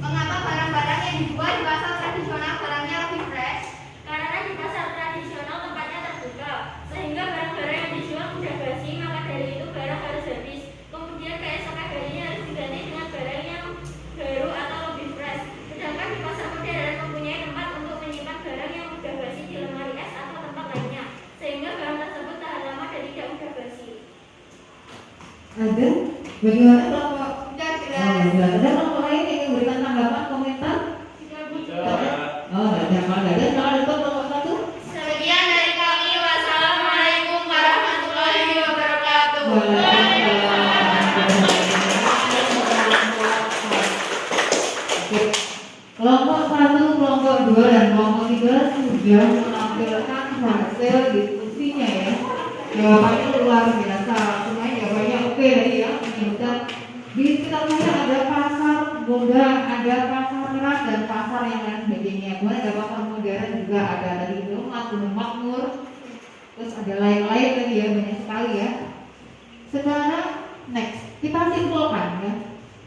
Mengapa barang-barang yang dijual di pasar tradisional barangnya lebih fresh? Karena di pasar tradisional tempatnya terbuka, sehingga barang-barang yang dijual mudah basi, maka dari itu barang harus habis. Kemudian keesokan harinya harus diganti dengan barang yang baru atau lebih fresh. Sedangkan di pasar modern mempunyai tempat untuk menyimpan barang yang mudah basi di lemari es atau tempat lainnya, sehingga barang tersebut tahan lama dan tidak mudah basi. Ada? Bagaimana kelompok? Sudah Oh, jelas. sudah. Ada kelompok lain yang ingin memberikan tanggapan, komentar? Oh, ada. Kalau nggak ada, silakan untuk kelompok satu. Sekian dari kami. Wassalamualaikum warahmatullahi wabarakatuh. Oke. Kelompok 1, kelompok 2, dan kelompok 3 sudah menampilkan hasil diskusinya ya. Jawabannya luar biasa, semuanya jawabannya oke tadi ya. Menyebutkan di sekitar saya ada pasar Gondang, ada pasar Merak dan pasar yang lain sebagainya. Kemudian ada pasar modern juga, ada tadi Demak, Gunung Makmur, terus ada lain-lain tadi ya, banyak sekali ya. Sekarang next kita simpulkan ya.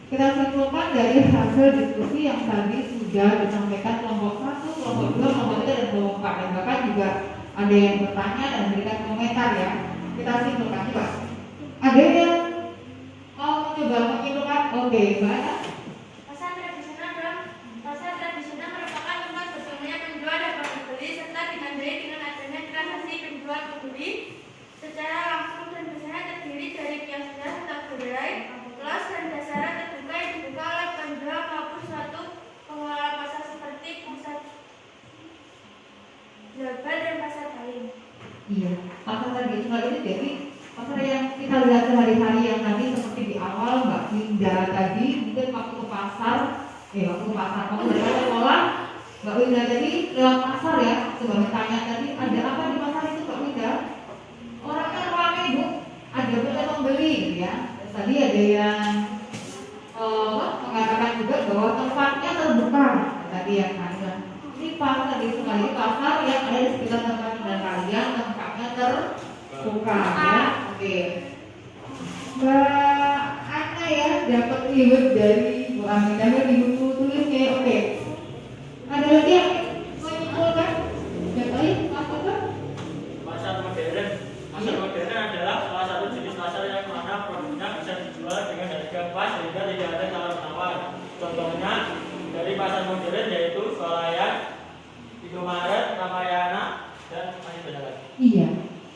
Kita simpulkan dari hasil diskusi yang tadi sudah disampaikan kelompok 1, kelompok 2, kelompok 3, dan kelompok 4. Dan bahkan juga ada yang bertanya dan memberikan komentar ya. Kita simpulkan coba. Ada yang mau mencoba menyimpulkan? Oke, baik. Pasar tradisional merupakan tempat bertemunya penjual dan pembeli serta ditandai dengan adanya transaksi penjual pembeli secara langsung dan biasanya terdiri dari kios-kios atau gerai, kelas dan dasaran terbuka yang dibuka oleh penjual maupun suatu pengelola pasar seperti pasar Jabal dan pasar Halim. Iya, pasar tradisional ini jadi pasar yang kita lihat sehari-hari yang tadi seperti di awal Mbak Winda tadi mungkin waktu ke pasar, waktu dari sekolah Mbak Winda tadi lewat pasar ya, coba bertanya tadi ada apa di pasar itu Mbak Winda? Orangnya ramai Bu, ada pembeli gitu ya. Terus tadi ada yang mengatakan juga bahwa tempatnya terbuka tadi ya kan. Ini pasar tradisional ini pasar yang ada di sekitar tempat tinggal kalian, tempatnya terbuka ya. Oke. Mbak Ana ya dapat reward dari Bu Aminah di buku tulisnya. Oke. Ada lagi yang menyimpulkan? Yang lain masukkan? Pasar modern. Pasar modern adalah salah satu jenis pasar yang mana produknya bisa dijual dengan harga pas sehingga tidak ada tawar menawar. Contohnya dari pasar modern yaitu Swalayan, Indomaret, Ramayana, dan masih banyak lagi. Iya.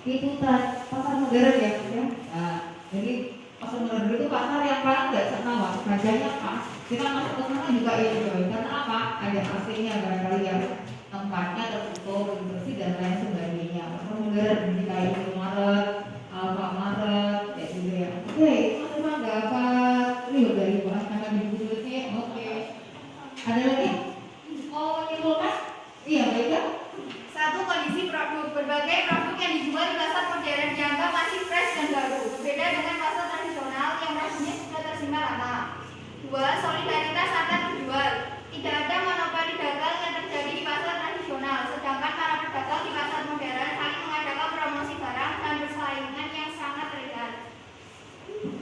Itu pasar modern ya, Mas ya. Nah, jadi pasar modern itu pasar yang paling nggak senawar, harganya pas. Kita masuk ke sana juga enjoy. Karena apa? Ada AC-nya barangkali yang tempatnya tertutup, bersih dan lain sebagainya. Pasar modern jadi kayak Indomaret, Alfamaret, kayak gitu ya. Oke, teman-teman dapat reward dari Bu Asma di buku tulisnya. Oke. Ada lagi? Mau menyimpulkan? Iya, baik ya. Satu, kondisi produk. Berbagai produk yang dijual di pasar modern dianggap masih fresh dan baru. Berbeda dengan pasar tradisional yang rasanya sudah tersimpan lama. Dua, solidaritas antar penjual. Tidak ada monopoli dagang yang terjadi di pasar tradisional, sedangkan para pedagang di pasar modern saling mengadakan promosi barang dan persaingan yang sangat terlihat.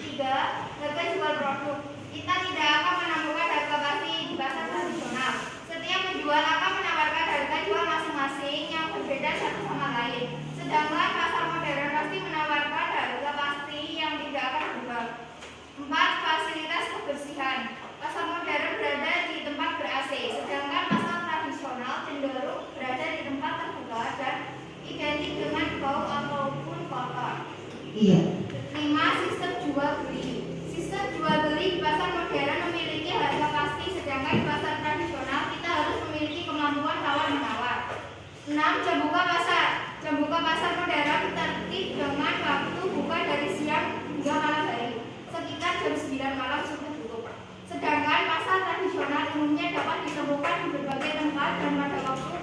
Tiga, harga jual produk. Kita tidak akan menemukan harga pasti di pasar tradisional. Setiap penjual akan menawarkan harga jual masing-masing yang berbeda satu sama lain. Sedangkan pasar modern pasti menawarkan harga pasti yang tidak akan berubah. 4. Fasilitas kebersihan. Pasar modern berada di tempat ber-AC, sedangkan pasar tradisional cenderung berada di tempat terbuka dan identik dengan bau ataupun kotor. Iya. 5. Sistem jual beli. Sistem jual beli di pasar modern memiliki harga pasti, sedangkan di pasar tradisional kita harus memiliki kemampuan tawar-menawar. 6. Jam buka pasar. Jam buka pasar modern tertib dengan waktu buka dari siang hingga malam hari. Sekitar jam 9 malam sudah tutup. Sedangkan pasar tradisional umumnya dapat ditemukan di berbagai tempat dan pada waktu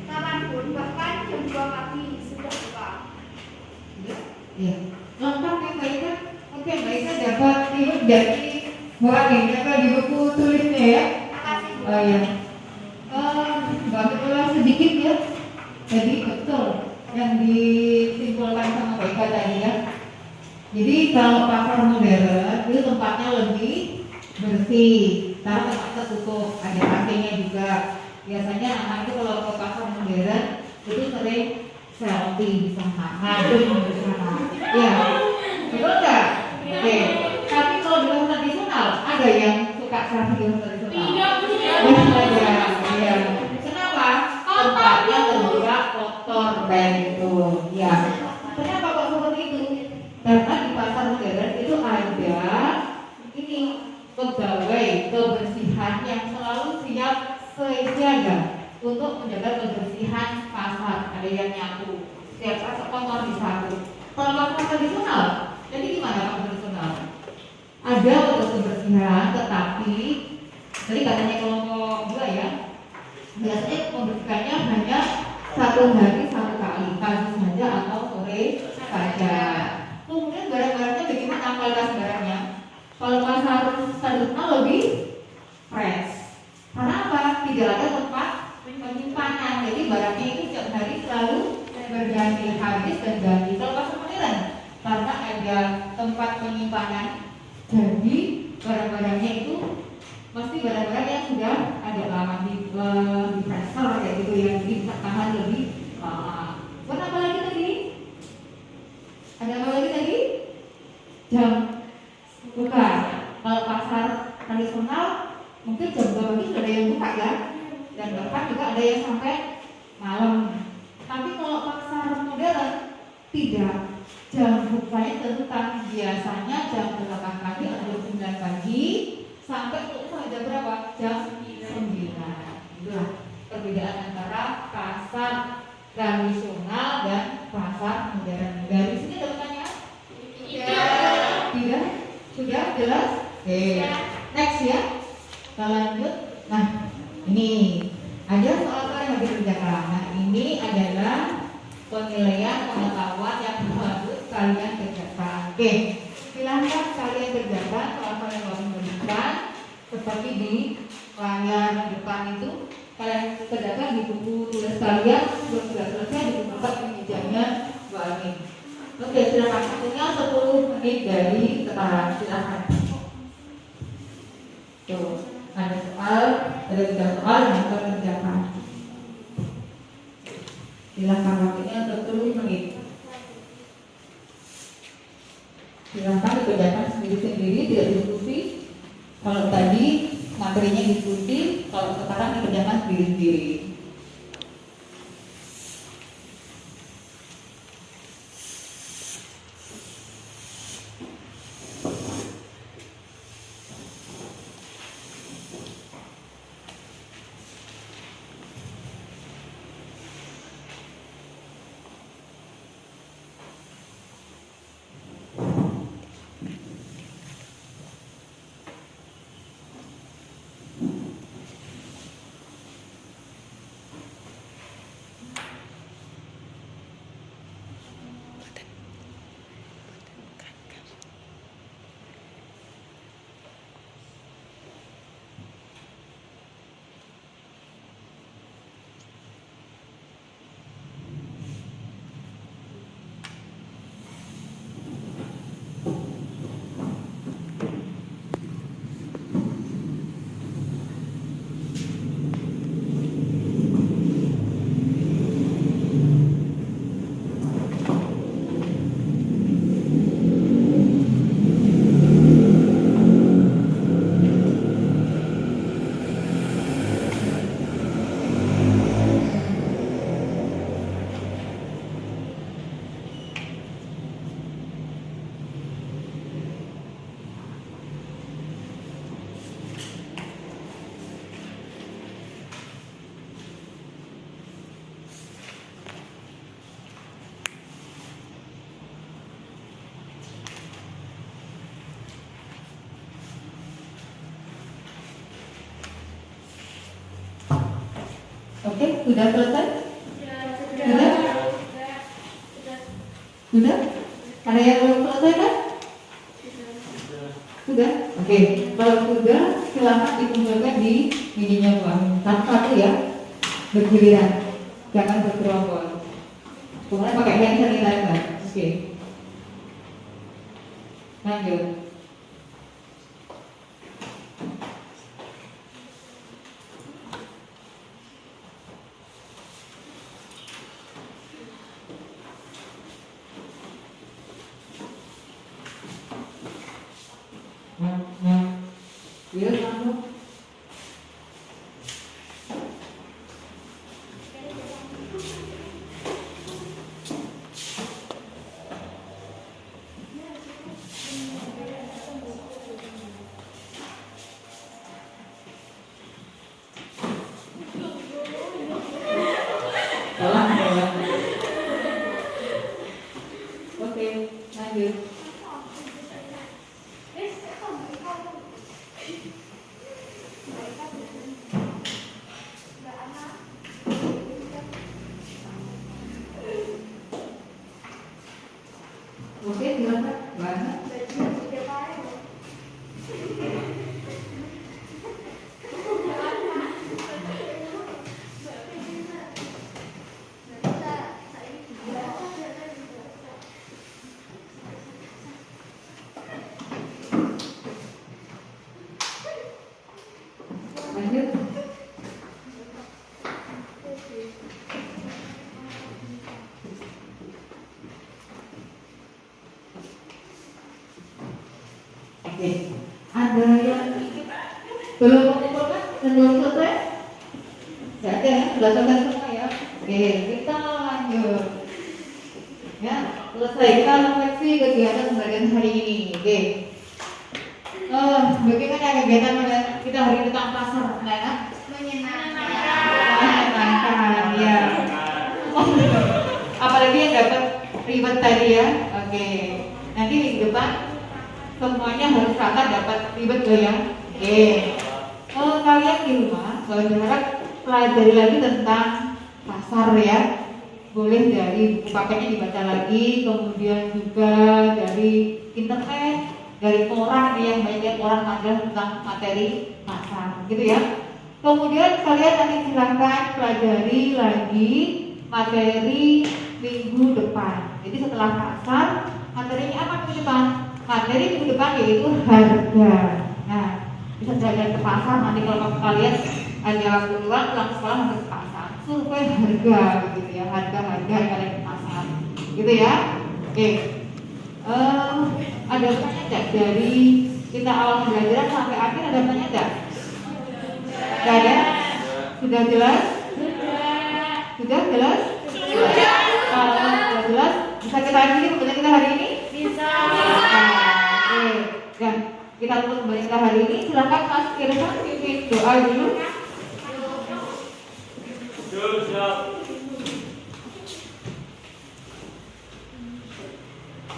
kapanpun, bahkan jam 2 pagi sudah buka. Iya. Lengkap ya Mbak Ika? Oke, Mbak Ika dapat reward dari Bu Aminah di buku tulisnya ya. Makasih. Oh iya. Mbak Aminah sedikit ya. Jadi betul yang disimpulkan sama Mbak Ika tadi ya. Jadi kalau pasar modern itu tempatnya lebih bersih, karena tempat tertutup, ada AC-nya juga. Biasanya anak itu kalau ke pasar modern itu sering selfie di sana, ngadem di sana. Ya, betul nggak? Oke. Tapi kalau di pasar tradisional ada yang suka selfie di pasar tradisional? Iya. Kenapa? Tempatnya terbuka, kotor dan itu. Ya. Kenapa kok seperti itu? Karena di pasar modern itu menjaga kebersihan pasar, ada yang nyapu, setiap pasar kotor disapu. Kalau pasar tradisional, jadi gimana pasar tradisional? Ada kebersihan, tetapi tadi katanya kelompok 2 ya, biasanya membersihkannya hanya 1 hari 1 kali, pagi saja atau sore saja. Kemudian barang-barangnya bagaimana kualitas barangnya? Kalau pasar tradisional lebih fresh. Karena apa? Tidak ada tempat penyimpanan. Jadi barangnya itu setiap hari selalu berganti, habis dan ganti. Kalau pasar modern, karena ada tempat penyimpanan, jadi barang-barangnya itu pasti barang-barang yang sudah ada lama di freezer kayak gitu yang jadi bisa tahan lebih lama. Buat apa lagi tadi? Ada apa lagi tadi? Jam buka. Kalau pasar tradisional mungkin jam 2 pagi sudah ada yang buka ya, dan bahkan juga ada yang sampai malam. Tapi kalau pasar modern tidak, jam bukanya tentang biasanya jam 8 pagi atau 9 pagi sampai jam berapa? Jam 9. Itulah perbedaan antara pasar tradisional dan pasar modern. Dari sini ada pertanyaan? Tidak? Sudah jelas? Oke. Next ya. Kita lanjut. Nah, ini ada soal yang habis dikerjakan. Nah, ini adalah penilaian pengetahuan yang harus kalian kerjakan. Oke, silahkan kalian kerjakan soal yang baru diberikan seperti di layar depan itu. Kalian kerjakan di buku tulis kalian. Sebelum sudah selesai dibuka mejanya Mbak Amin. Oke, silakan. Waktunya 10 menit dari sekarang. Silakan. Tuh, ada 3 soal yang harus kerjakan. Silakan, waktunya 10 menit. Silakan dikerjakan sendiri-sendiri, tidak diskusi. Kalau tadi materinya diskusi, kalau sekarang dikerjakan sendiri-sendiri. Oke, sudah selesai? Sudah? Ada yang belum selesai kan? Sudah? Oke, kalau sudah silakan dikumpulkan di mininya Bang. Satu-satu ya, bergiliran, jangan bergerombol. Kemudian pakai hand sanitizer. Oke. Lanjut. Iya, kamu. lanjut. Oke, silakan. Mana? Lanjut. Oke, ada yang belum mengumpulkan dan belum selesai? Tidak ada ya, sudah selesai semua ya. Oke, kita lanjut. Ya, selesai kita refleksi kegiatan bagian hari ini. Oke. Bagaimana kegiatan kita hari ini tentang pasar, anak-anak? Menyenangkan, ya. Apalagi yang dapat ribet tadi ya. Oke. Nanti di depan semuanya harus rata dapat ribet ya. Oke. Kalian di rumah, kalau berharap pelajari lagi tentang pasar ya. Boleh dari buku paketnya dibaca lagi, kemudian juga dari internet, dari koran yang banyak koran majalah tentang materi pasar, gitu ya. Kemudian kalian nanti silakan pelajari lagi materi minggu depan. Jadi setelah pasar, materinya apa minggu depan? Materi minggu depan yaitu harga. Nah, bisa jalan ke pasar nanti kalau kalian ada waktu luang pulang sekolah harus ke pasar, survei harga, gitu ya, harga-harga yang ada di pasar, gitu ya. Oke. Ada pertanyaan tidak dari kita awal pembelajaran sampai akhir, ada pertanyaan tidak? Tidak ada? Sudah jelas? Sudah jelas? Kalau sudah jelas, bisa kita akhiri pembelajaran kita hari ini? Bisa. Oke. Dan kita tutup pembelajaran kita hari ini. Silakan Mas Irfan pimpin doa dulu. Siap.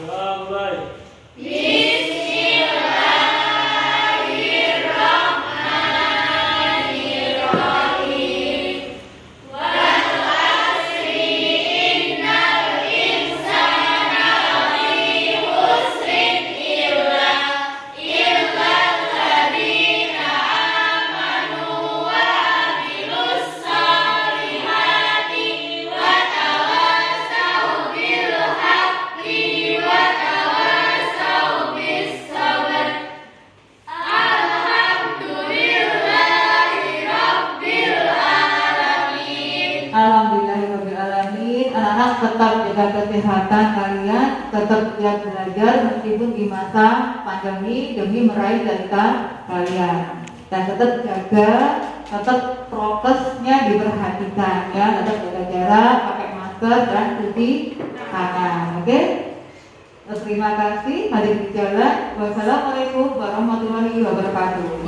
Mulai. Alhamdulillahirobbilalamin. Anak-anak tetap jaga kesehatan kalian, tetap giat belajar meskipun di masa pandemi demi meraih cita kalian. Dan tetap jaga, tetap prokesnya diperhatikan ya, tetap jaga jarak, pakai masker dan cuci tangan. Oke? Terima kasih. Mari di jalan. Wassalamualaikum warahmatullahi wabarakatuh.